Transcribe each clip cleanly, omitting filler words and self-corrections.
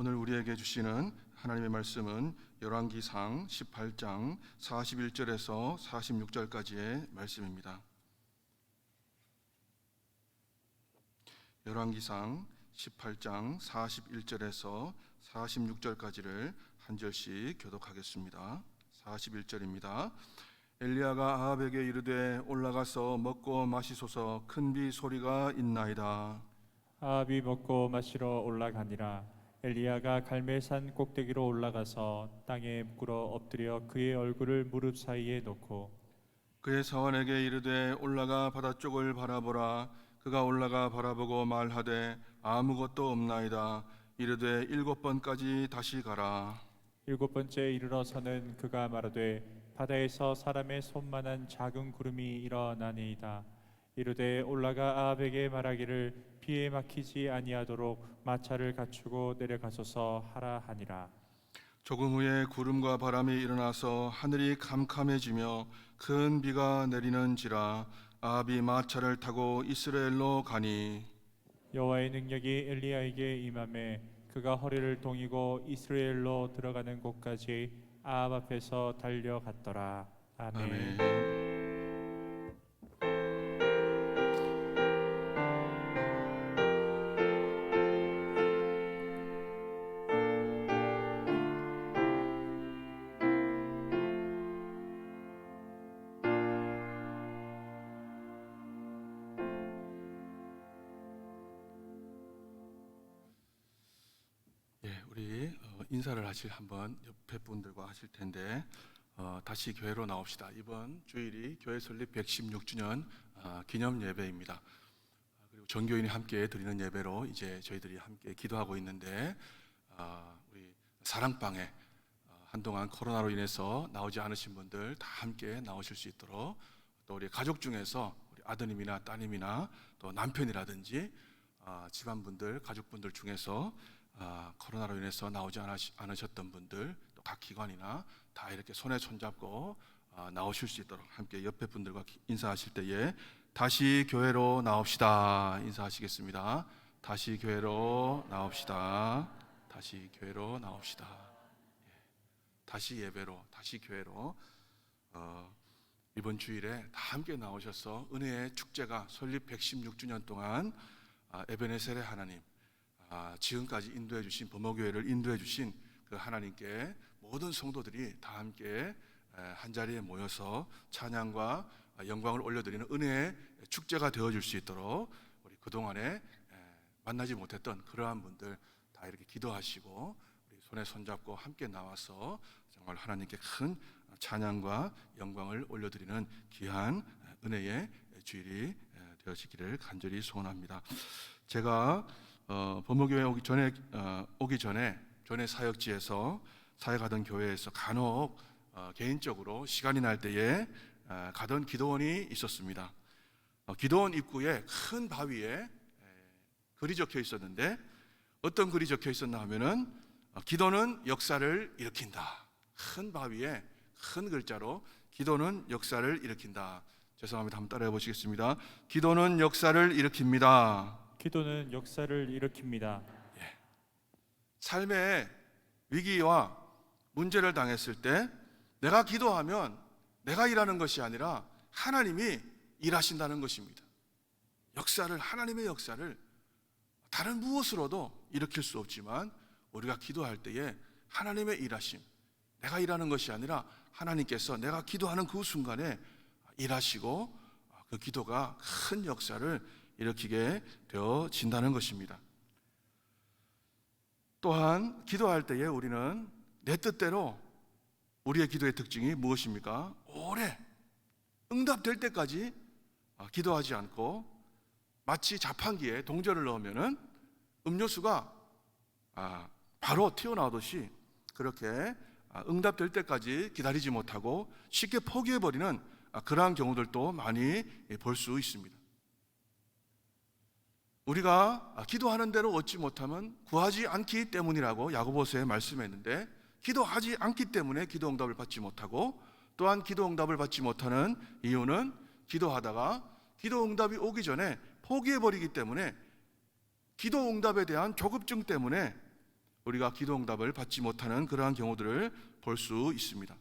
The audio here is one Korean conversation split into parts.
오늘 우리에게 주시는 하나님의 말씀은 열왕기상 18장 41절에서 46절까지의 말씀입니다. 열왕기상 18장 41절에서 46절까지를 한 절씩 교독하겠습니다. 41절입니다. 엘리야가 아합에게 이르되 올라가서 먹고 마시소서, 큰 비 소리가 있나이다. 아합이 먹고 마시러 올라가니라. 엘리야가 갈멜산 꼭대기로 올라가서 땅에 꿇어 엎드려 그의 얼굴을 무릎 사이에 놓고 그의 사원에게 이르되 올라가 바다 쪽을 바라보라. 그가 올라가 바라보고 말하되 아무것도 없나이다. 이르되 7번까지 다시 가라. 7번째 이르러서는 그가 말하되 바다에서 사람의 손만한 작은 구름이 일어나니이다. 이르되 올라가 아합에게 말하기를 비에 막히지 아니하도록 마차를 갖추고 내려가소서 하라 하니라. 조금 후에 구름과 바람이 일어나서 하늘이 캄캄해지며 큰 비가 내리는지라. 아합이 마차를 타고 이스라엘로 가니 여호와의 능력이 엘리야에게 임하매 그가 허리를 동이고 이스라엘로 들어가는 곳까지 아합 앞에서 달려갔더라. 아멘. 아멘. 우리 인사를 한번 옆에 분들과 하실 텐데 다시 교회로 나옵시다. 이번 주일이 교회 설립 116주년 기념 예배입니다. 그리고 전교인이 함께 드리는 예배로 이제 저희들이 함께 기도하고 있는데 우리 사랑방에 한동안 코로나로 인해서 나오지 않으신 분들 다 함께 나오실 수 있도록, 또 우리 가족 중에서 우리 아드님이나 따님이나 또 남편이라든지 집안분들, 가족분들 중에서 코로나로 인해서 나오지 않으셨던 분들, 또 각 기관이나 다 이렇게 손에 손잡고 나오실 수 있도록 함께 옆에 분들과 인사하실 때에 다시 교회로 나옵시다 인사하시겠습니다. 다시 교회로 나옵시다. 다시 교회로 나옵시다. 다시 예배로, 다시 교회로. 이번 주일에 다 함께 나오셔서 은혜의 축제가 설립 116주년 동안 에베네셀의 하나님, 지금까지 인도해 주신, 범어교회를 인도해 주신 그 하나님께 모든 성도들이 다 함께 한 자리에 모여서 찬양과 영광을 올려드리는 은혜의 축제가 되어줄 수 있도록 우리 그동안에 만나지 못했던 그러한 분들 다 이렇게 기도하시고 우리 손에 손잡고 함께 나와서 정말 하나님께 큰 찬양과 영광을 올려드리는 귀한 은혜의 주일이 되어지기를 간절히 소원합니다. 제가 범어교회 오기 전에 전에 사역지에서 사역하던 교회에서 간혹 개인적으로 시간이 날 때에 가던 기도원이 있었습니다. 기도원 입구에 큰 바위에 글이 적혀 있었는데 어떤 글이 적혀 있었나 하면은 기도는 역사를 일으킨다. 큰 바위에 큰 글자로 기도는 역사를 일으킨다. 죄송합니다. 한번 따라해 보시겠습니다. 기도는 역사를 일으킵니다. 기도는 역사를 일으킵니다. 삶의 위기와 문제를 당했을 때 내가 기도하면 내가 일하는 것이 아니라 하나님이 일하신다는 것입니다. 하나님의 역사를 다른 무엇으로도 일으킬 수 없지만 우리가 기도할 때에 하나님의 일하심, 내가 일하는 것이 아니라 하나님께서 내가 기도하는 그 순간에 일하시고 그 기도가 큰 역사를 일으키게 되어진다는 것입니다. 또한 기도할 때에 우리는 내 뜻대로, 우리의 기도의 특징이 무엇입니까? 오래 응답될 때까지 기도하지 않고 마치 자판기에 동전을 넣으면은 음료수가 바로 튀어나오듯이 그렇게 응답될 때까지 기다리지 못하고 쉽게 포기해버리는 그러한 경우들도 많이 볼 수 있습니다. 우리가 기도하는 대로 얻지 못하면 구하지 않기 때문이라고 야고보서에 말씀했는데, 기도하지 않기 때문에 기도 응답을 받지 못하고, 또한 기도 응답을 받지 못하는 이유는 기도하다가 기도 응답이 오기 전에 포기해버리기 때문에, 기도 응답에 대한 조급증 때문에 우리가 기도 응답을 받지 못하는 그러한 경우들을 볼 수 있습니다.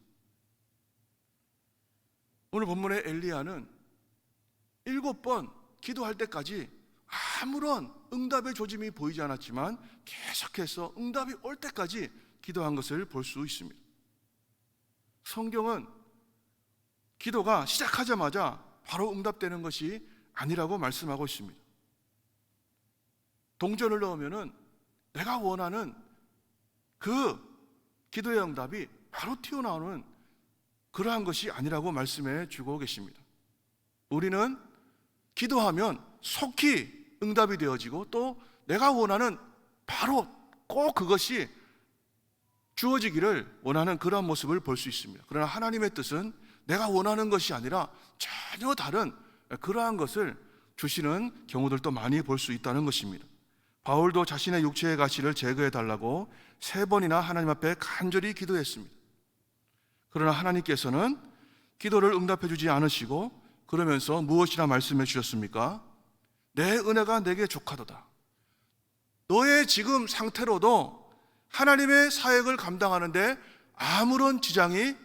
오늘 본문의 엘리야는 7번 기도할 때까지 아무런 응답의 조짐이 보이지 않았지만 계속해서 응답이 올 때까지 기도한 것을 볼 수 있습니다. 성경은 기도가 시작하자마자 바로 응답되는 것이 아니라고 말씀하고 있습니다. 동전을 넣으면은 내가 원하는 그 기도의 응답이 바로 튀어나오는 그러한 것이 아니라고 말씀해 주고 계십니다. 우리는 기도하면 속히 응답이 되어지고 또 내가 원하는 바로 꼭 그것이 주어지기를 원하는 그러한 모습을 볼 수 있습니다. 그러나 하나님의 뜻은 내가 원하는 것이 아니라 전혀 다른 그러한 것을 주시는 경우들도 많이 볼 수 있다는 것입니다. 바울도 자신의 육체의 가시를 제거해 달라고 3번이나 하나님 앞에 간절히 기도했습니다. 그러나 하나님께서는 기도를 응답해 주지 않으시고 그러면서 무엇이라 말씀해 주셨습니까? 내 은혜가 내게 족하도다. 너의 지금 상태로도 하나님의 사역을 감당하는데 아무런 지장이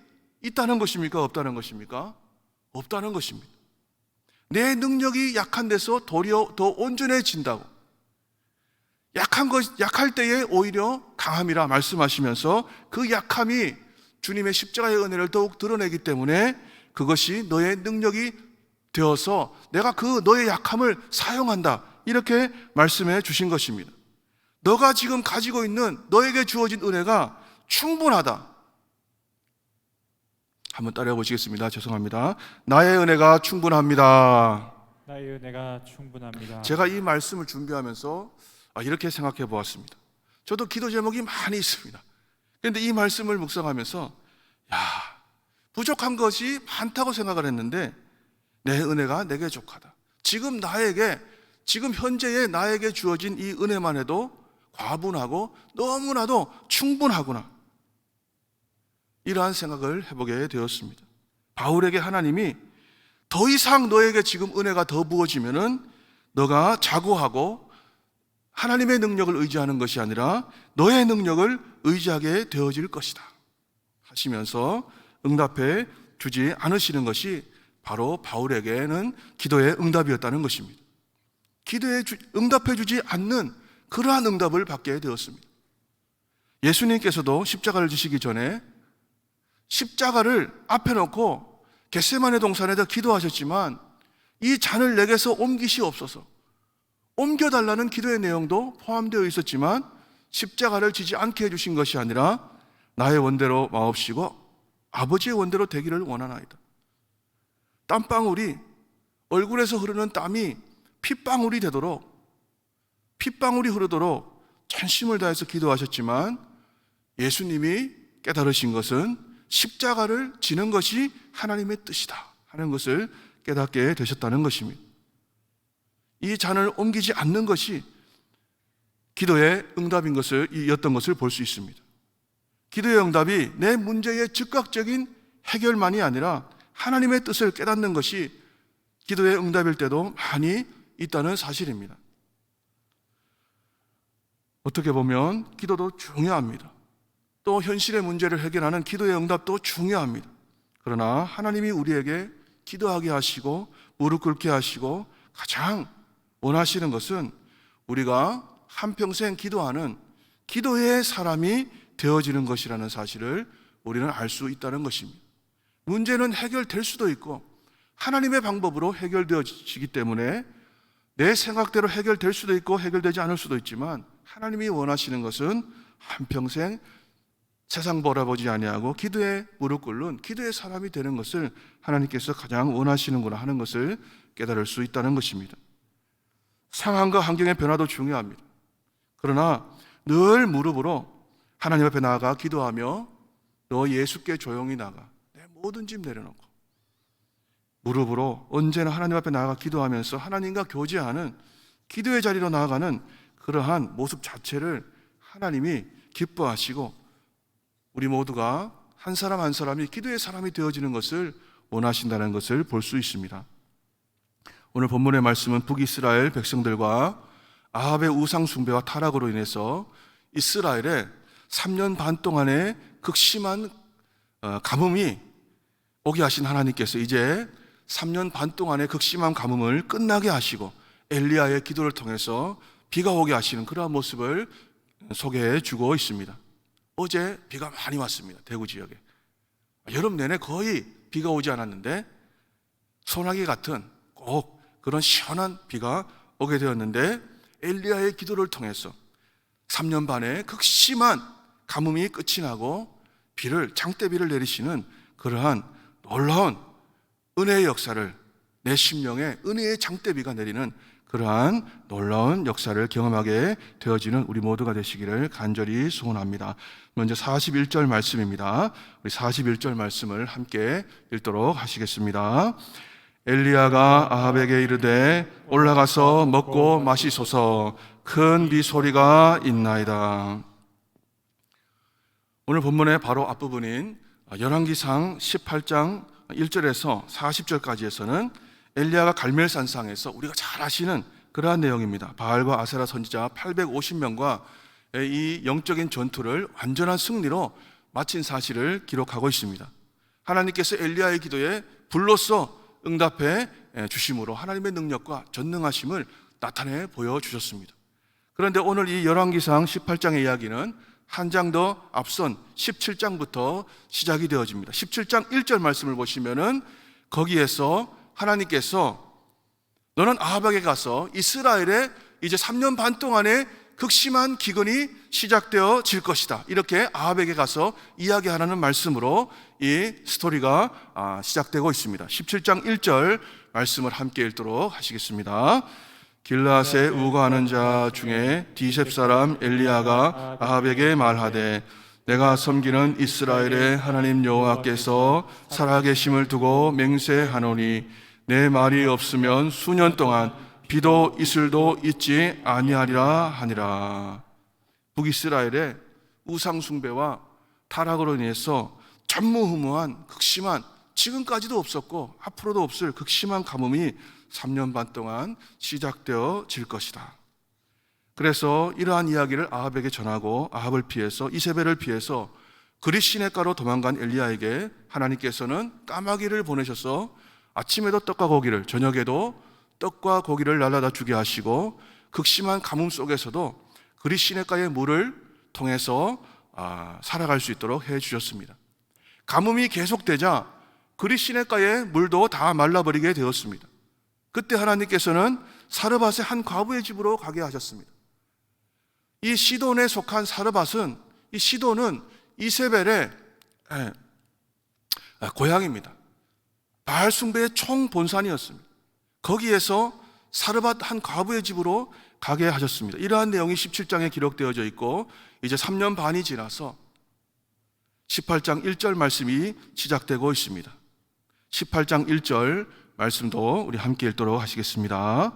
있다는 것입니까? 없다는 것입니까? 없다는 것입니다. 내 능력이 약한 데서 도리어 더 온전해진다고, 약할 때에 오히려 강함이라 말씀하시면서 그 약함이 주님의 십자가의 은혜를 더욱 드러내기 때문에 그것이 너의 능력이 되어서 내가 그 너의 약함을 사용한다, 이렇게 말씀해 주신 것입니다. 너가 지금 가지고 있는 너에게 주어진 은혜가 충분하다. 한번 따라해 보시겠습니다. 죄송합니다. 나의 은혜가 충분합니다. 나의 은혜가 충분합니다. 제가 이 말씀을 준비하면서 이렇게 생각해 보았습니다. 저도 기도 제목이 많이 있습니다. 그런데 이 말씀을 묵상하면서 부족한 것이 많다고 생각을 했는데 내 은혜가 내게 족하다. 지금 현재의 나에게 주어진 이 은혜만 해도 과분하고 너무나도 충분하구나, 이러한 생각을 해보게 되었습니다. 바울에게 하나님이 더 이상 너에게 지금 은혜가 더 부어지면은 너가 자고하고 하나님의 능력을 의지하는 것이 아니라 너의 능력을 의지하게 되어질 것이다 하시면서 응답해 주지 않으시는 것이 바로 바울에게는 기도의 응답이었다는 것입니다. 기도에 응답해 주지 않는 그러한 응답을 받게 되었습니다. 예수님께서도 십자가를 지시기 전에 십자가를 앞에 놓고 겟세마네 동산에다 기도하셨지만 이 잔을 내게서 옮기시옵소서, 옮겨달라는 기도의 내용도 포함되어 있었지만 십자가를 지지 않게 해주신 것이 아니라 나의 원대로 마옵시고 아버지의 원대로 되기를 원하나이다. 땀방울이, 얼굴에서 흐르는 땀이 핏방울이 되도록, 핏방울이 흐르도록 전심을 다해서 기도하셨지만 예수님이 깨달으신 것은 십자가를 지는 것이 하나님의 뜻이다 하는 것을 깨닫게 되셨다는 것입니다. 이 잔을 옮기지 않는 것이 기도의 응답인 것이었던 것을 볼 수 있습니다. 기도의 응답이 내 문제의 즉각적인 해결만이 아니라 하나님의 뜻을 깨닫는 것이 기도의 응답일 때도 많이 있다는 사실입니다. 어떻게 보면 기도도 중요합니다. 또 현실의 문제를 해결하는 기도의 응답도 중요합니다. 그러나 하나님이 우리에게 기도하게 하시고 무릎 꿇게 하시고 가장 원하시는 것은 우리가 한평생 기도하는 기도의 사람이 되어지는 것이라는 사실을 우리는 알 수 있다는 것입니다. 문제는 해결될 수도 있고 하나님의 방법으로 해결되어지기 때문에 내 생각대로 해결될 수도 있고 해결되지 않을 수도 있지만 하나님이 원하시는 것은 한평생 세상 바라보지 아니하고 기도에 무릎 꿇는 기도의 사람이 되는 것을 하나님께서 가장 원하시는구나 하는 것을 깨달을 수 있다는 것입니다. 상황과 환경의 변화도 중요합니다. 그러나 늘 무릎으로 하나님 앞에 나아가 기도하며 너 예수께 조용히 나가 내 모든 짐 내려놓고 무릎으로 언제나 하나님 앞에 나아가 기도하면서 하나님과 교제하는 기도의 자리로 나아가는 그러한 모습 자체를 하나님이 기뻐하시고 우리 모두가 한 사람 한 사람이 기도의 사람이 되어지는 것을 원하신다는 것을 볼 수 있습니다. 오늘 본문의 말씀은 북이스라엘 백성들과 아합의 우상 숭배와 타락으로 인해서 이스라엘에 3년 반 동안의 극심한 가뭄이 오게 하신 하나님께서 이제 3년 반 동안의 극심한 가뭄을 끝나게 하시고 엘리야의 기도를 통해서 비가 오게 하시는 그러한 모습을 소개해 주고 있습니다. 어제 비가 많이 왔습니다. 대구 지역에. 여름 내내 거의 비가 오지 않았는데 소나기 같은 꼭 그런 시원한 비가 오게 되었는데 엘리야의 기도를 통해서 3년 반의 극심한 가뭄이 끝이 나고 장대비를 내리시는 그러한 놀라운 은혜의 역사를, 내 심령에 은혜의 장대비가 내리는 그러한 놀라운 역사를 경험하게 되어지는 우리 모두가 되시기를 간절히 소원합니다. 먼저 41절 말씀입니다. 우리 41절 말씀을 함께 읽도록 하시겠습니다. 엘리야가 아합에게 이르되 올라가서 먹고 마시소서, 큰 비 소리가 있나이다. 오늘 본문의 바로 앞부분인 열왕기상 18장 1절에서 40절까지에서는 엘리야가 갈멜산상에서 우리가 잘 아시는 그러한 내용입니다. 바알과 아세라 선지자 850명과 이 영적인 전투를 완전한 승리로 마친 사실을 기록하고 있습니다. 하나님께서 엘리야의 기도에 불로써 응답해 주심으로 하나님의 능력과 전능하심을 나타내 보여주셨습니다. 그런데 오늘 이 열왕기상 18장의 이야기는 한 장 더 앞선 17장부터 시작이 되어집니다. 17장 1절 말씀을 보시면은 거기에서 하나님께서 너는 아합에게 가서 이스라엘에 이제 3년 반 동안의 극심한 기근이 시작되어질 것이다, 이렇게 아합에게 가서 이야기하라는 말씀으로 이 스토리가 시작되고 있습니다. 17장 1절 말씀을 함께 읽도록 하시겠습니다. 길라앗에 우거하는 자 중에 디셉 사람 엘리야가 아합에게 말하되 내가 섬기는 이스라엘의 하나님 여호와께서 살아계심을 두고 맹세하노니 내 말이 없으면 수년 동안 비도 이슬도 있지 아니하리라 하니라. 북이스라엘의 우상숭배와 타락으로 인해서 전무후무한 극심한, 지금까지도 없었고 앞으로도 없을 극심한 가뭄이 3년 반 동안 시작되어질 것이다. 그래서 이러한 이야기를 아합에게 전하고 아합을 피해서 이세벨을 피해서 그릿 시내가로 도망간 엘리야에게 하나님께서는 까마귀를 보내셔서 아침에도 떡과 고기를, 저녁에도 떡과 고기를 날라다 주게 하시고 극심한 가뭄 속에서도 그릿 시내가의 물을 통해서 살아갈 수 있도록 해 주셨습니다. 가뭄이 계속되자 그릿 시내가의 물도 다 말라버리게 되었습니다. 그때 하나님께서는 사르밧의 한 과부의 집으로 가게 하셨습니다. 이 시돈에 속한 사르밧은, 이 시돈은 이세벨의 고향입니다. 바알 숭배의 총본산이었습니다. 거기에서 사르밧 한 과부의 집으로 가게 하셨습니다. 이러한 내용이 17장에 기록되어져 있고 이제 3년 반이 지나서 18장 1절 말씀이 시작되고 있습니다. 18장 1절 말씀도 우리 함께 읽도록 하시겠습니다.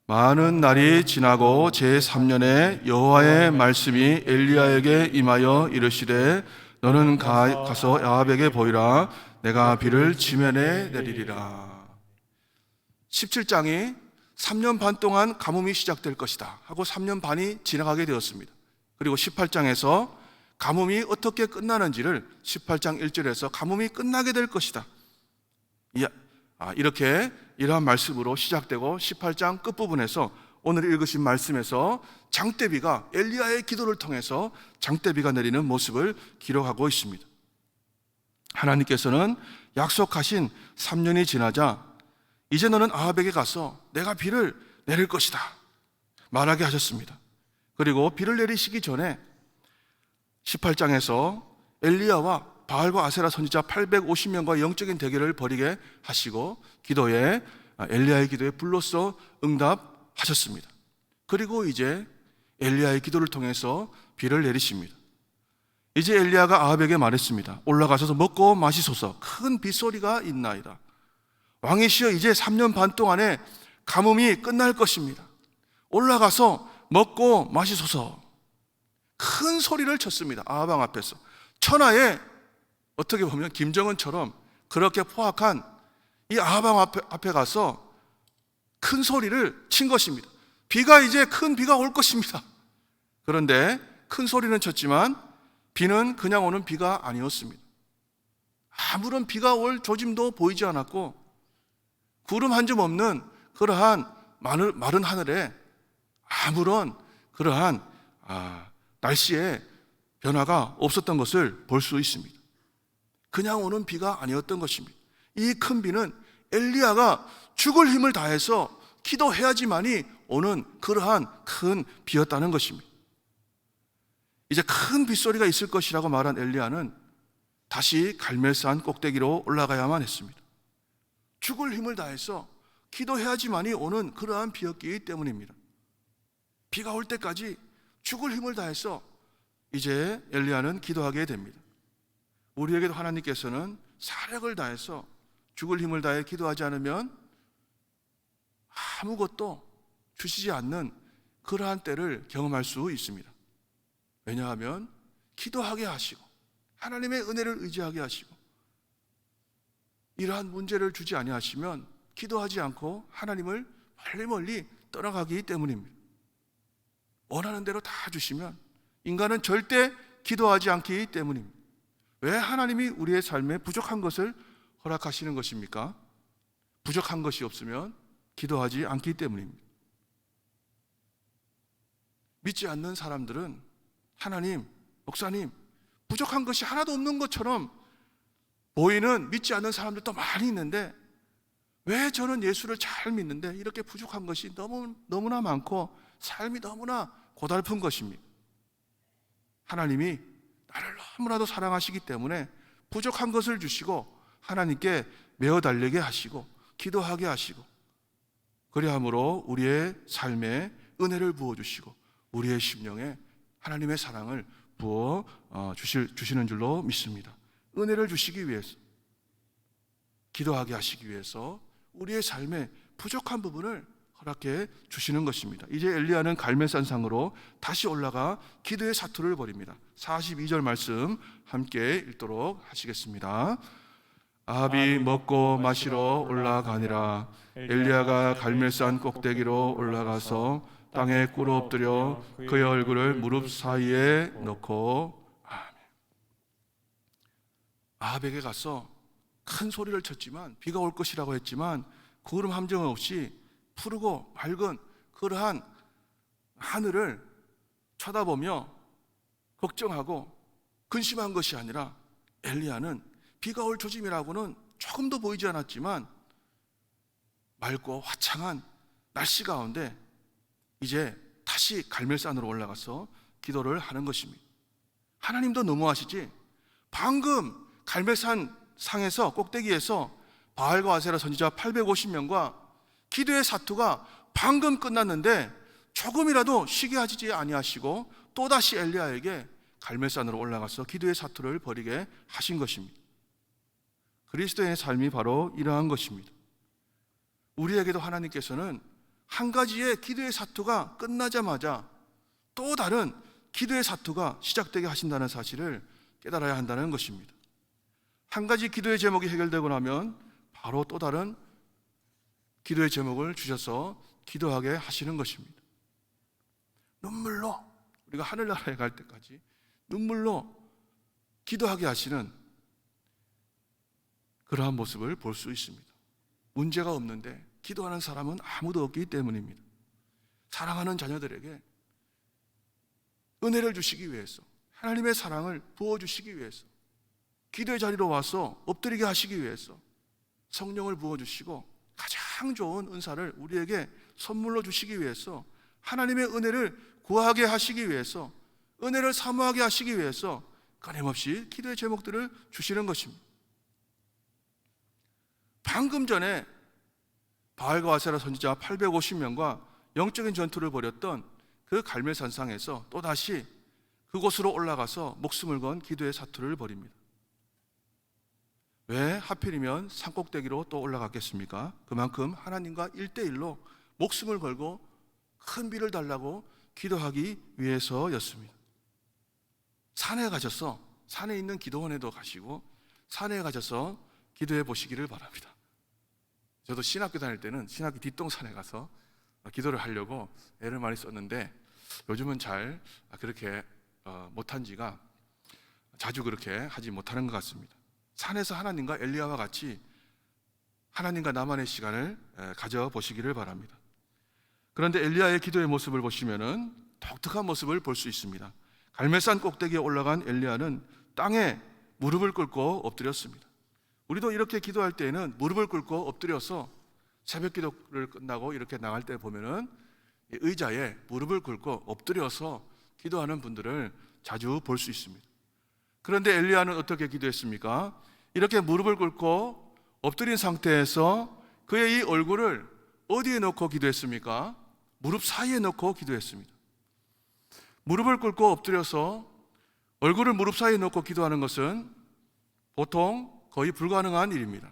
많은 날이 지나고 제3년에 여호와의 말씀이 엘리야에게 임하여 이르시되 너는 가서 아합에게 보이라. 내가 비를 지면에 내리리라. 17장이 3년 반 동안 가뭄이 시작될 것이다 하고 3년 반이 지나가게 되었습니다. 그리고 18장에서 가뭄이 어떻게 끝나는지를 18장 1절에서 가뭄이 끝나게 될 것이다, 이렇게 이러한 말씀으로 시작되고 18장 끝부분에서 오늘 읽으신 말씀에서 장대비가, 엘리야의 기도를 통해서 장대비가 내리는 모습을 기록하고 있습니다. 하나님께서는 약속하신 3년이 지나자 이제 너는 아합에게 가서 내가 비를 내릴 것이다 말하게 하셨습니다. 그리고 비를 내리시기 전에 18장에서 엘리야와 바알과 아세라 선지자 850명과 영적인 대결을 벌이게 하시고 엘리야의 기도에 불로써 응답하셨습니다. 그리고 이제 엘리야의 기도를 통해서 비를 내리십니다. 이제 엘리야가 아합에게 말했습니다. 올라가셔서 먹고 마시소서, 큰 빗소리가 있나이다. 왕이시여, 이제 3년 반 동안의 가뭄이 끝날 것입니다. 올라가서 먹고 마시소서. 큰 소리를 쳤습니다. 아합 왕 앞에서. 천하에 어떻게 보면 김정은처럼 그렇게 포악한 이 아합 왕 앞에 가서 큰 소리를 친 것입니다. 비가, 이제 큰 비가 올 것입니다. 그런데 큰 소리는 쳤지만 비는 그냥 오는 비가 아니었습니다. 아무런 비가 올 조짐도 보이지 않았고 구름 한 점 없는 그러한 마른 하늘에 아무런 그러한 날씨의 변화가 없었던 것을 볼 수 있습니다. 그냥 오는 비가 아니었던 것입니다. 이 큰 비는 엘리야가 죽을 힘을 다해서 기도해야지만이 오는 그러한 큰 비였다는 것입니다. 이제 큰 빗소리가 있을 것이라고 말한 엘리야는 다시 갈멜산 꼭대기로 올라가야만 했습니다. 죽을 힘을 다해서 기도해야지만이 오는 그러한 비였기 때문입니다. 비가 올 때까지 죽을 힘을 다해서 이제 엘리야는 기도하게 됩니다. 우리에게도 하나님께서는 사력을 다해서 죽을 힘을 다해 기도하지 않으면 아무것도 주시지 않는 그러한 때를 경험할 수 있습니다. 왜냐하면 기도하게 하시고 하나님의 은혜를 의지하게 하시고 이러한 문제를 주지 아니하시면 기도하지 않고 하나님을 멀리 떠나가기 때문입니다. 원하는 대로 다 주시면 인간은 절대 기도하지 않기 때문입니다. 왜 하나님이 우리의 삶에 부족한 것을 허락하시는 것입니까? 부족한 것이 없으면 기도하지 않기 때문입니다. 믿지 않는 사람들은 하나님, 목사님, 부족한 것이 하나도 없는 것처럼 보이는 믿지 않는 사람들도 많이 있는데 왜 저는 예수를 잘 믿는데 이렇게 부족한 것이 너무나 많고 삶이 너무나 고달픈 것입니다. 하나님이 나를 너무나도 사랑하시기 때문에 부족한 것을 주시고 하나님께 메어 달리게 하시고 기도하게 하시고 그리함으로 우리의 삶에 은혜를 부어주시고 우리의 심령에 하나님의 사랑을 부어 주시는 줄로 믿습니다. 은혜를 주시기 위해서, 기도하게 하시기 위해서 우리의 삶에 부족한 부분을 허락해 주시는 것입니다. 이제 엘리야는 갈멜산상으로 다시 올라가 기도의 사투를 벌입니다. 42절 말씀 함께 읽도록 하시겠습니다. 아합이 먹고 마시러 올라가니라. 엘리야가 갈멜산 꼭대기로 올라가서 땅에 꿇어 엎드려 그의 얼굴을 무릎 사이에 넣고 아합에게 가서 큰 소리를 쳤지만 비가 올 것이라고 했지만 구름 한 점 없이 푸르고 맑은 그러한 하늘을 쳐다보며 걱정하고 근심한 것이 아니라 엘리야는 비가 올 조짐이라고는 조금도 보이지 않았지만 맑고 화창한 날씨 가운데 이제 다시 갈멜산으로 올라가서 기도를 하는 것입니다. 하나님도 너무하시지 방금 갈멜산 상에서 꼭대기에서 바알과 아세라 선지자 850명과 기도의 사투가 방금 끝났는데 조금이라도 쉬게 하지 아니하시고 또다시 엘리야에게 갈멜산으로 올라가서 기도의 사투를 벌이게 하신 것입니다. 그리스도의 삶이 바로 이러한 것입니다. 우리에게도 하나님께서는 한 가지의 기도의 사투가 끝나자마자 또 다른 기도의 사투가 시작되게 하신다는 사실을 깨달아야 한다는 것입니다. 한 가지 기도의 제목이 해결되고 나면 바로 또 다른 기도의 제목을 주셔서 기도하게 하시는 것입니다. 눈물로 우리가 하늘나라에 갈 때까지 눈물로 기도하게 하시는 그러한 모습을 볼 수 있습니다. 문제가 없는데 기도하는 사람은 아무도 없기 때문입니다. 사랑하는 자녀들에게 은혜를 주시기 위해서 하나님의 사랑을 부어주시기 위해서 기도의 자리로 와서 엎드리게 하시기 위해서 성령을 부어주시고 가장 좋은 은사를 우리에게 선물로 주시기 위해서 하나님의 은혜를 구하게 하시기 위해서 은혜를 사모하게 하시기 위해서 끊임없이 기도의 제목들을 주시는 것입니다. 방금 전에 바알과 아세라 선지자 850명과 영적인 전투를 벌였던 그 갈멜산상에서 또다시 그곳으로 올라가서 목숨을 건 기도의 사투를 벌입니다. 왜 하필이면 산꼭대기로 또 올라갔겠습니까? 그만큼 하나님과 1대1로 목숨을 걸고 큰 비를 달라고 기도하기 위해서였습니다. 산에 가셔서 산에 있는 기도원에도 가시고 산에 가셔서 기도해 보시기를 바랍니다. 저도 신학교 다닐 때는 신학교 뒷동산에 가서 기도를 하려고 애를 많이 썼는데 요즘은 잘 그렇게 못한 지가 자주 그렇게 하지 못하는 것 같습니다. 산에서 하나님과 엘리야와 같이 하나님과 나만의 시간을 가져보시기를 바랍니다. 그런데 엘리야의 기도의 모습을 보시면은 독특한 모습을 볼 수 있습니다. 갈멜산 꼭대기에 올라간 엘리야는 땅에 무릎을 꿇고 엎드렸습니다. 우리도 이렇게 기도할 때에는 무릎을 꿇고 엎드려서 새벽 기도를 끝나고 이렇게 나갈 때 보면은 의자에 무릎을 꿇고 엎드려서 기도하는 분들을 자주 볼 수 있습니다. 그런데 엘리야는 어떻게 기도했습니까? 이렇게 무릎을 꿇고 엎드린 상태에서 그의 이 얼굴을 어디에 놓고 기도했습니까? 무릎 사이에 놓고 기도했습니다. 무릎을 꿇고 엎드려서 얼굴을 무릎 사이에 놓고 기도하는 것은 보통 거의 불가능한 일입니다.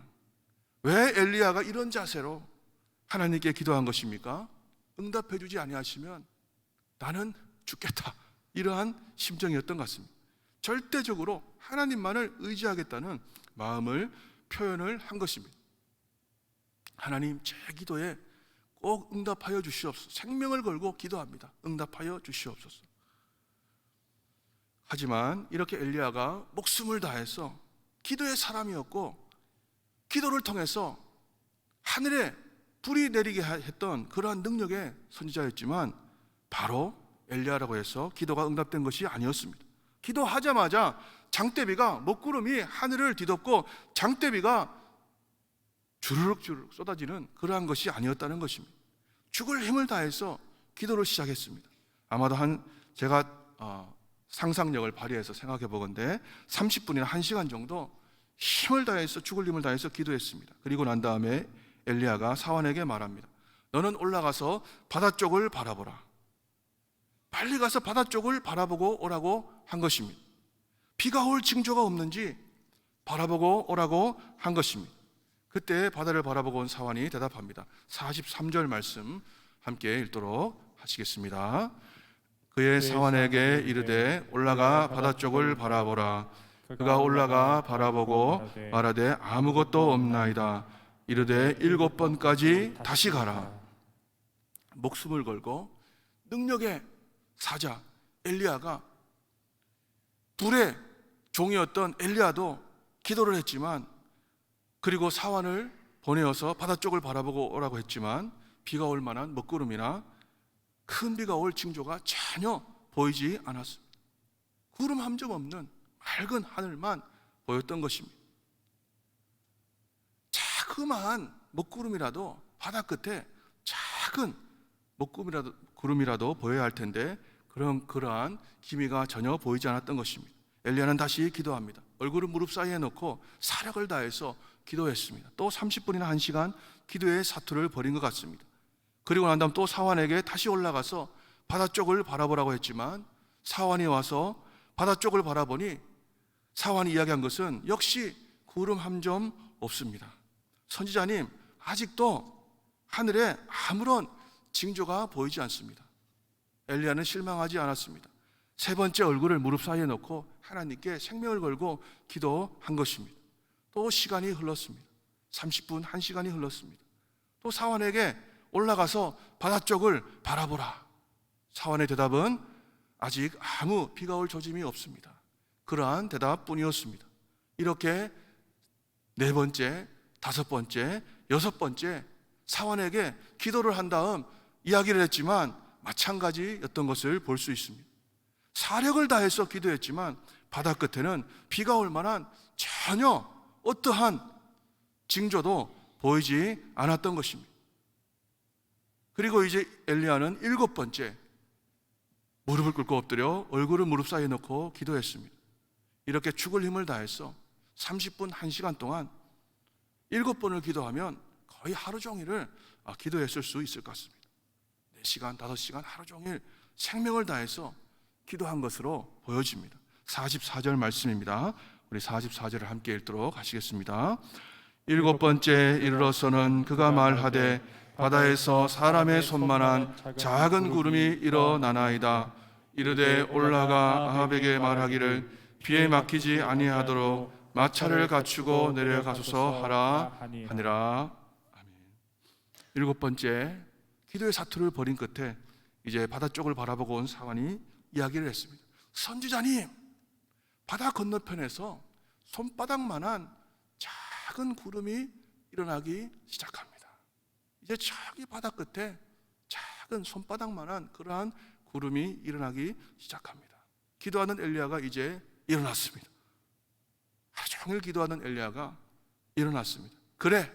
왜 엘리야가 이런 자세로 하나님께 기도한 것입니까? 응답해 주지 아니하시면 나는 죽겠다, 이러한 심정이었던 것 같습니다. 절대적으로 하나님만을 의지하겠다는 마음을 표현을 한 것입니다. 하나님, 제 기도에 꼭 응답하여 주시옵소서. 생명을 걸고 기도합니다. 응답하여 주시옵소서. 하지만 이렇게 엘리야가 목숨을 다해서 기도의 사람이었고 기도를 통해서 하늘에 불이 내리게 했던 그러한 능력의 선지자였지만 바로 엘리야라고 해서 기도가 응답된 것이 아니었습니다. 기도하자마자 장대비가 먹구름이 하늘을 뒤덮고 장대비가 주르륵 쏟아지는 그러한 것이 아니었다는 것입니다. 죽을 힘을 다해서 기도를 시작했습니다. 아마도 제가 상상력을 발휘해서 생각해 보건대 30분이나 1시간 정도 힘을 다해서, 죽을 힘을 다해서 기도했습니다. 그리고 난 다음에 엘리야가 사환에게 말합니다. 너는 올라가서 바다 쪽을 바라보라. 빨리 가서 바다 쪽을 바라보고 오라고 한 것입니다. 비가 올 징조가 없는지 바라보고 오라고 한 것입니다. 그때 바다를 바라보고 온 사환이 대답합니다. 43절 말씀 함께 읽도록 하시겠습니다. 그의 사환에게 이르되 올라가 바다 쪽을 바라보라. 그가 올라가 바라보고 말하되 아무것도 없나이다. 이르되 7번까지 다시 가라. 목숨을 걸고 능력의 사자 엘리야가, 불의 종이었던 엘리야도 기도를 했지만, 그리고 사환을 보내어서 바다 쪽을 바라보고 오라고 했지만 비가 올 만한 먹구름이나 큰 비가 올 징조가 전혀 보이지 않았습니다. 구름 한 점 없는 맑은 하늘만 보였던 것입니다. 자그마한 먹구름이라도, 바다 끝에 작은 구름이라도 보여야 할 텐데 그러한 기미가 전혀 보이지 않았던 것입니다. 엘리야는 다시 기도합니다. 얼굴을 무릎 사이에 놓고 사력을 다해서 기도했습니다. 또 30분이나 1시간 기도의 사투를 벌인 것 같습니다. 그리고 난 다음 또 사환에게 다시 올라가서 바다 쪽을 바라보라고 했지만 사환이 와서 바다 쪽을 바라보니 사환이 이야기한 것은 역시 구름 한 점 없습니다. 선지자님, 아직도 하늘에 아무런 징조가 보이지 않습니다. 엘리야는 실망하지 않았습니다. 세 번째 얼굴을 무릎 사이에 놓고 하나님께 생명을 걸고 기도한 것입니다. 또 시간이 흘렀습니다. 30분, 1시간이 흘렀습니다. 또 사환에게 올라가서 바다 쪽을 바라보라. 사환의 대답은 아직 아무 비가 올 조짐이 없습니다. 그러한 대답뿐이었습니다. 이렇게 4번째, 5번째, 6번째 사환에게 기도를 한 다음 이야기를 했지만 마찬가지였던 것을 볼 수 있습니다. 사력을 다해서 기도했지만 바다 끝에는 비가 올 만한 전혀 어떠한 징조도 보이지 않았던 것입니다. 그리고 이제 엘리야는 7번째 무릎을 꿇고 엎드려 얼굴을 무릎 사이에 놓고 기도했습니다. 이렇게 죽을 힘을 다해서 30분, 1시간 동안 7번을 기도하면 거의 하루 종일을 기도했을 수 있을 것 같습니다. 4시간, 5시간 하루 종일 생명을 다해서 기도한 것으로 보여집니다. 44절 말씀입니다. 우리 44절을 함께 읽도록 하시겠습니다. 7번째 이르러서는 그가 말하되 바다에서 사람의 손만한 작은 구름이 일어나나이다. 이르되 올라가 아합에게 말하기를 비에 막히지 아니하도록 마차를 갖추고 내려가소서 하라 하니라. 아멘. 7번째 기도의 사투를 벌인 끝에 이제 바다 쪽을 바라보고 온 사환이 이야기를 했습니다. 선지자님, 바다 건너편에서 손바닥만한 작은 구름이 일어나기 시작합니다. 이제 저기 바다 끝에 작은 손바닥만한 그러한 구름이 일어나기 시작합니다. 기도하는 엘리야가 이제 일어났습니다. 하루 종일 기도하는 엘리야가 일어났습니다. 그래,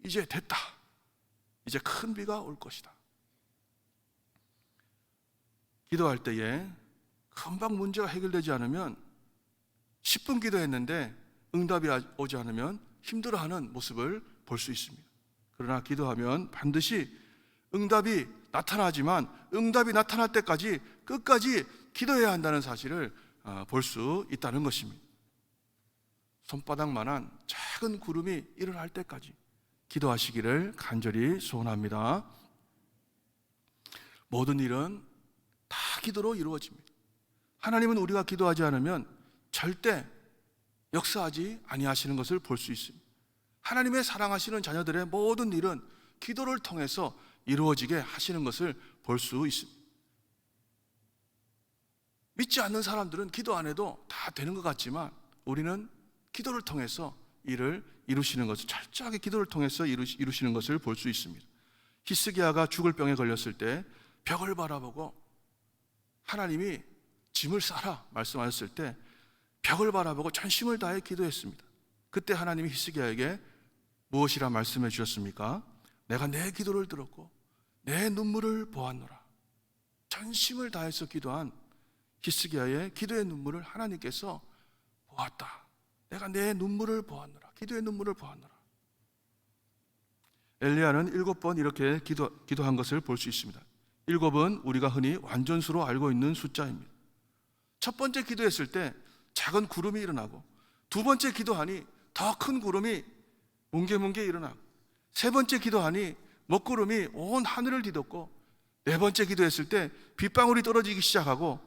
이제 됐다. 이제 큰 비가 올 것이다. 기도할 때에 금방 문제가 해결되지 않으면 10분 기도했는데 응답이 오지 않으면 힘들어하는 모습을 볼 수 있습니다. 그러나 기도하면 반드시 응답이 나타나지만 응답이 나타날 때까지 끝까지 기도해야 한다는 사실을 볼 수 있다는 것입니다. 손바닥만한 작은 구름이 일어날 때까지 기도하시기를 간절히 소원합니다. 모든 일은 다 기도로 이루어집니다. 하나님은 우리가 기도하지 않으면 절대 역사하지 아니하시는 것을 볼 수 있습니다. 하나님의 사랑하시는 자녀들의 모든 일은 기도를 통해서 이루어지게 하시는 것을 볼 수 있습니다. 믿지 않는 사람들은 기도 안 해도 다 되는 것 같지만 우리는 기도를 통해서 일을 이루시는 것을, 철저하게 기도를 통해서 이루시는 것을 볼 수 있습니다. 히스기야가 죽을 병에 걸렸을 때 벽을 바라보고 하나님이 짐을 싸라 말씀하셨을 때 벽을 바라보고 전심을 다해 기도했습니다. 그때 하나님이 히스기야에게 무엇이라 말씀해 주셨습니까? 내가 내 기도를 들었고 내 눈물을 보았노라. 전심을 다해서 기도한 히스기야의 기도의 눈물을 하나님께서 보았다. 내가 내 눈물을 보았노라. 기도의 눈물을 보았노라. 엘리야는 7번 이렇게 기도한 것을 볼 수 있습니다. 7은 우리가 흔히 완전수로 알고 있는 숫자입니다. 첫 번째 기도했을 때 작은 구름이 일어나고, 두 번째 기도하니 더 큰 구름이 뭉게뭉게 일어나고, 세 번째 기도하니 먹구름이 온 하늘을 뒤덮고, 네 번째 기도했을 때 빗방울이 떨어지기 시작하고,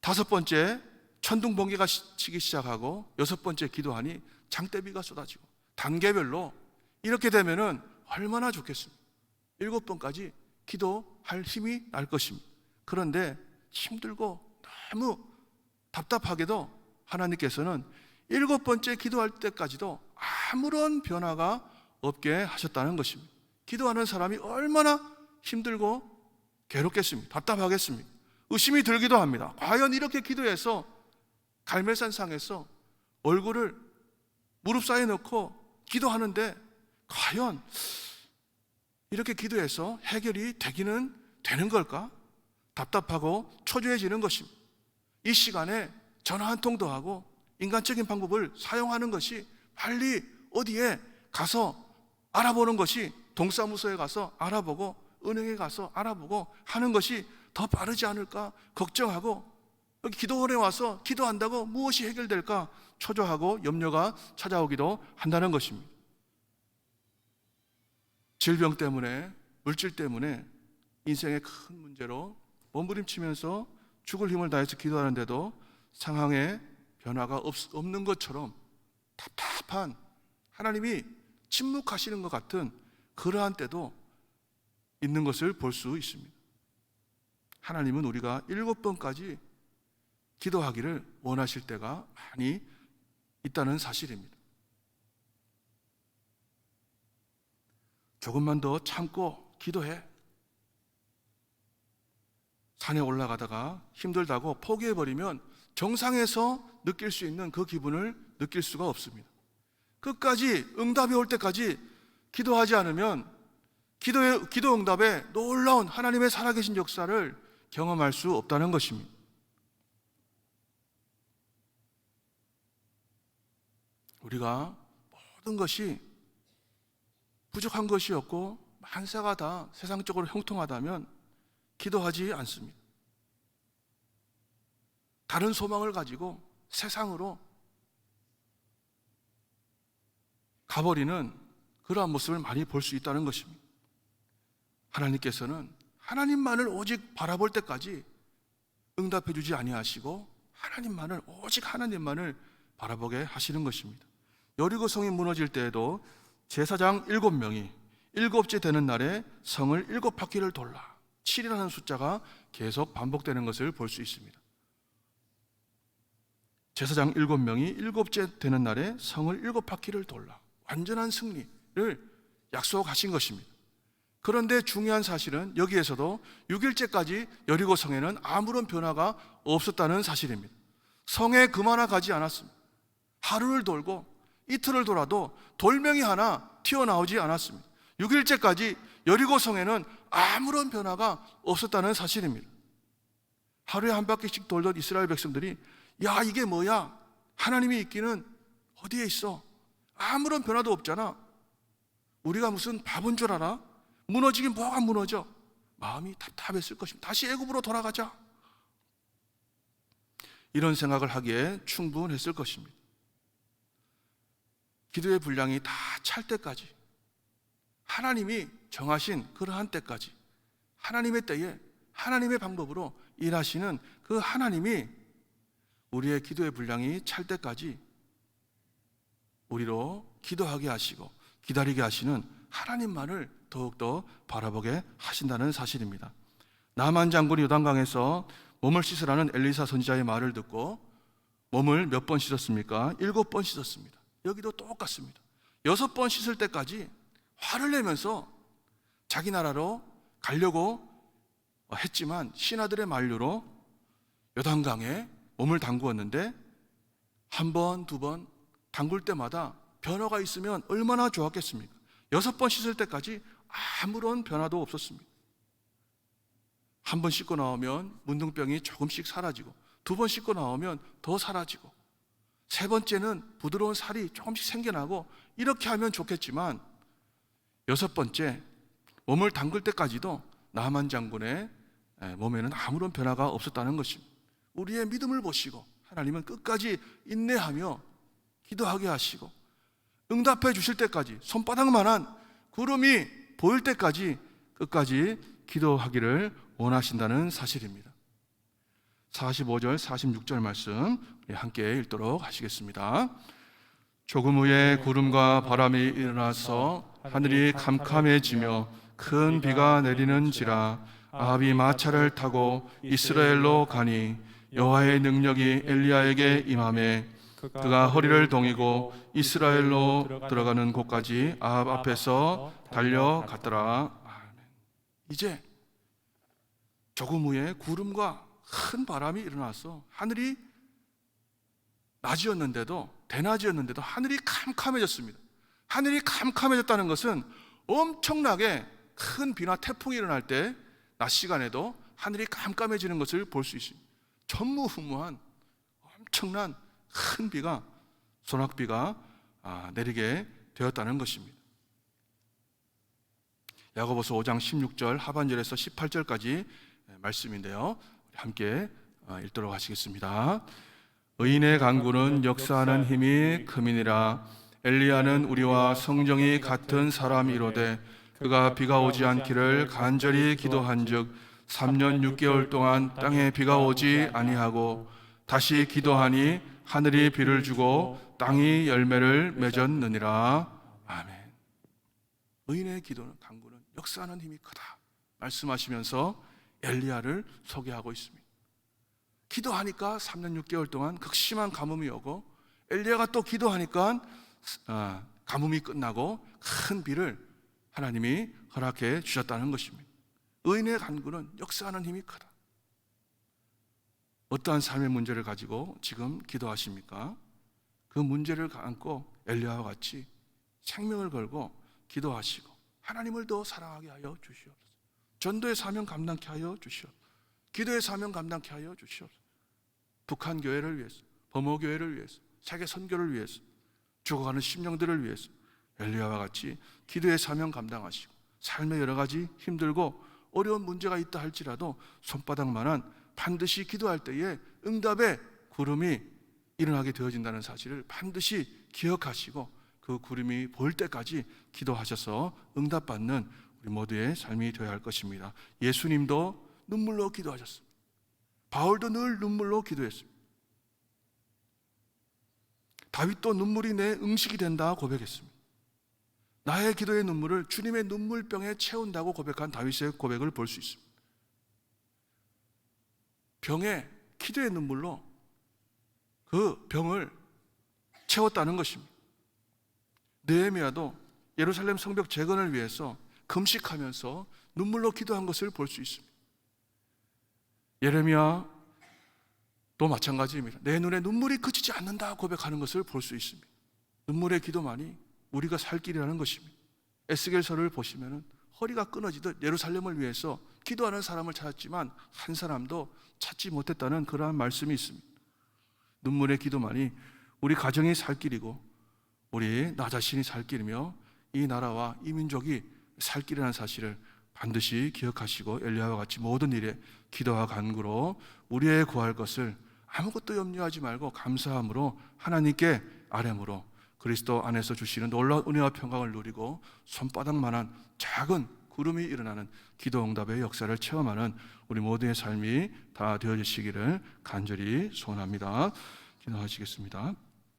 다섯 번째 천둥 번개가 치기 시작하고, 여섯 번째 기도하니 장대비가 쏟아지고, 단계별로 이렇게 되면은 얼마나 좋겠습니까? 7번까지 기도할 힘이 날 것입니다. 그런데 힘들고 너무 답답하게도 하나님께서는 7번째 기도할 때까지도 아무런 변화가 없게 하셨다는 것입니다. 기도하는 사람이 얼마나 힘들고 괴롭겠습니까? 답답하겠습니까? 의심이 들기도 합니다. 과연 이렇게 기도해서 갈멜산 상에서 얼굴을 무릎 사이에 넣고 기도하는데 과연 이렇게 기도해서 해결이 되기는 되는 걸까? 답답하고 초조해지는 것입니다. 이 시간에 전화 한 통도 하고 인간적인 방법을 사용하는 것이, 빨리 어디에 가서 알아보는 것이, 동사무소에 가서 알아보고 은행에 가서 알아보고 하는 것이 더 빠르지 않을까 걱정하고, 여기 기도원에 와서 기도한다고 무엇이 해결될까 초조하고 염려가 찾아오기도 한다는 것입니다. 질병 때문에, 물질 때문에 인생의 큰 문제로 몸부림치면서 죽을 힘을 다해서 기도하는데도 상황에 변화가 없는 것처럼 답답한, 하나님이 침묵하시는 것 같은 그러한 때도 있는 것을 볼 수 있습니다. 하나님은 우리가 7번까지 기도하기를 원하실 때가 많이 있다는 사실입니다. 조금만 더 참고 기도해. 산에 올라가다가 힘들다고 포기해버리면 정상에서 느낄 수 있는 그 기분을 느낄 수가 없습니다. 끝까지 응답이 올 때까지 기도하지 않으면 기도 응답에 놀라운 하나님의 살아계신 역사를 경험할 수 없다는 것입니다. 우리가 모든 것이 부족한 것이 없고 만사가 다 세상적으로 형통하다면 기도하지 않습니다. 다른 소망을 가지고 세상으로 가버리는 그러한 모습을 많이 볼 수 있다는 것입니다. 하나님께서는 하나님만을 오직 바라볼 때까지 응답해 주지 아니하시고, 하나님만을, 오직 하나님만을 바라보게 하시는 것입니다. 여리고 성이 무너질 때에도 제사장 7명이 7째 되는 날에 성을 7바퀴를 돌라. 7이라는 숫자가 계속 반복되는 것을 볼 수 있습니다. 제사장 7명이 일곱째 되는 날에 성을 7바퀴를 돌라 완전한 승리를 약속하신 것입니다. 그런데 중요한 사실은 여기에서도 6일째까지 여리고 성에는 아무런 변화가 없었다는 사실입니다. 성에 그마나 가지 않았습니다. 하루를 돌고 이틀을 돌아도 돌멩이 하나 튀어나오지 않았습니다. 6일째까지 여리고 성에는 아무런 변화가 없었다는 사실입니다. 하루에 한 바퀴씩 돌던 이스라엘 백성들이 야, 이게 뭐야? 하나님이 있기는 어디에 있어? 아무런 변화도 없잖아. 우리가 무슨 바본 줄 알아? 무너지긴 뭐가 무너져? 마음이 답답했을 것입니다. 다시 애굽으로 돌아가자. 이런 생각을 하기에 충분했을 것입니다. 기도의 분량이 다 찰 때까지, 하나님이 정하신 그러한 때까지, 하나님의 때에 하나님의 방법으로 일하시는 그 하나님이 우리의 기도의 분량이 찰 때까지 우리로 기도하게 하시고 기다리게 하시는 하나님만을 더욱더 바라보게 하신다는 사실입니다. 나만 장군이 요단강에서 몸을 씻으라는 엘리사 선지자의 말을 듣고 몸을 몇 번 씻었습니까? 7번 씻었습니다. 여기도 똑같습니다. 6번 씻을 때까지 화를 내면서 자기 나라로 가려고 했지만 신하들의 만류로 요단강에 몸을 담그었는데 한 번, 두 번 담글 때마다 변화가 있으면 얼마나 좋았겠습니까? 6번 씻을 때까지 아무런 변화도 없었습니다. 한 번 씻고 나오면 문둥병이 조금씩 사라지고, 2번 씻고 나오면 더 사라지고, 3번째는 부드러운 살이 조금씩 생겨나고, 이렇게 하면 좋겠지만 6번째 몸을 담글 때까지도 나만 장군의 몸에는 아무런 변화가 없었다는 것입니다. 우리의 믿음을 보시고 하나님은 끝까지 인내하며 기도하게 하시고 응답해 주실 때까지, 손바닥만한 구름이 보일 때까지 끝까지 기도하기를 원하신다는 사실입니다. 45절 46절 말씀 함께 읽도록 하시겠습니다. 조금 후에 구름과 바람이 일어나서 하늘이 캄캄해지며 큰 비가 내리는지라. 아합이 마차를 타고 이스라엘로 가니 여호와의 능력이 엘리야에게 임하매 그가 허리를 동이고 이스라엘로 들어가는 곳까지 아합 앞에서 달려갔더라. 이제 조금 후에 구름과 큰 바람이 일어나서 하늘이 낮이었는데도, 대낮이었는데도 하늘이 캄캄해졌습니다. 하늘이 캄캄해졌다는 것은 엄청나게 큰 비나 태풍이 일어날 때 낮 시간에도 하늘이 깜깜해지는 것을 볼 수 있습니다. 전무후무한 엄청난 큰 비가, 소낙비가 내리게 되었다는 것입니다. 야고보서 5장 16절 하반절에서 18절까지 말씀인데요, 함께 읽도록 하시겠습니다. 의인의 간구는 역사하는 힘이 크미니라. 엘리야는 우리와 성정이 같은 사람이로되 그가 비가 오지 않기를 간절히 기도한즉 3년 6개월 동안 땅에 비가 오지 아니하고 다시 기도하니 하늘이 비를 주고 땅이 열매를 맺었느니라. 아멘. 의인의 기도는, 간구는 역사하는 힘이 크다 말씀하시면서 엘리야를 소개하고 있습니다. 기도하니까 3년 6개월 동안 극심한 가뭄이 오고, 엘리야가 또 기도하니까 가뭄이 끝나고 큰 비를 하나님이 허락해 주셨다는 것입니다. 의인의 간구는 역사하는 힘이 크다. 어떠한 삶의 문제를 가지고 지금 기도하십니까? 그 문제를 안고 엘리야와 같이 생명을 걸고 기도하시고 하나님을 더 사랑하게 하여 주시옵소서. 전도의 사명 감당케 하여 주시옵소서. 기도의 사명 감당케 하여 주시옵소서. 북한 교회를 위해서, 범호 교회를 위해서, 세계 선교를 위해서, 죽어가는 심령들을 위해서 엘리야와 같이 기도의 사명 감당하시고, 삶의 여러 가지 힘들고 어려운 문제가 있다 할지라도 손바닥만한 반드시 기도할 때에 응답의 구름이 일어나게 되어진다는 사실을 반드시 기억하시고 그 구름이 보일 때까지 기도하셔서 응답받는 우리 모두의 삶이 되어야 할 것입니다. 예수님도 눈물로 기도하셨습니다. 바울도 늘 눈물로 기도했습니다. 다윗도 눈물이 내 음식이 된다 고백했습니다. 나의 기도의 눈물을 주님의 눈물병에 채운다고 고백한 다윗의 고백을 볼 수 있습니다. 병에 기도의 눈물로 그 병을 채웠다는 것입니다. 느헤미야도 예루살렘 성벽 재건을 위해서 금식하면서 눈물로 기도한 것을 볼 수 있습니다. 예레미야도 마찬가지입니다. 내 눈에 눈물이 그치지 않는다 고백하는 것을 볼 수 있습니다. 눈물의 기도만이 우리가 살 길이라는 것입니다. 에스겔서를 보시면 허리가 끊어지듯 예루살렘을 위해서 기도하는 사람을 찾았지만 한 사람도 찾지 못했다는 그러한 말씀이 있습니다. 눈물의 기도만이 우리 가정이 살 길이고 우리 나 자신이 살 길이며 이 나라와 이 민족이 살 길이라는 사실을 반드시 기억하시고 엘리야와 같이 모든 일에 기도와 간구로 우리의 구할 것을 아무것도 염려하지 말고 감사함으로 하나님께 아뢰므로 그리스도 안에서 주시는 놀라운 은혜와 평강을 누리고 손바닥만한 작은 구름이 일어나는 기도 응답의 역사를 체험하는 우리 모두의 삶이 다 되어지시기를 간절히 소원합니다. 기도하시겠습니다.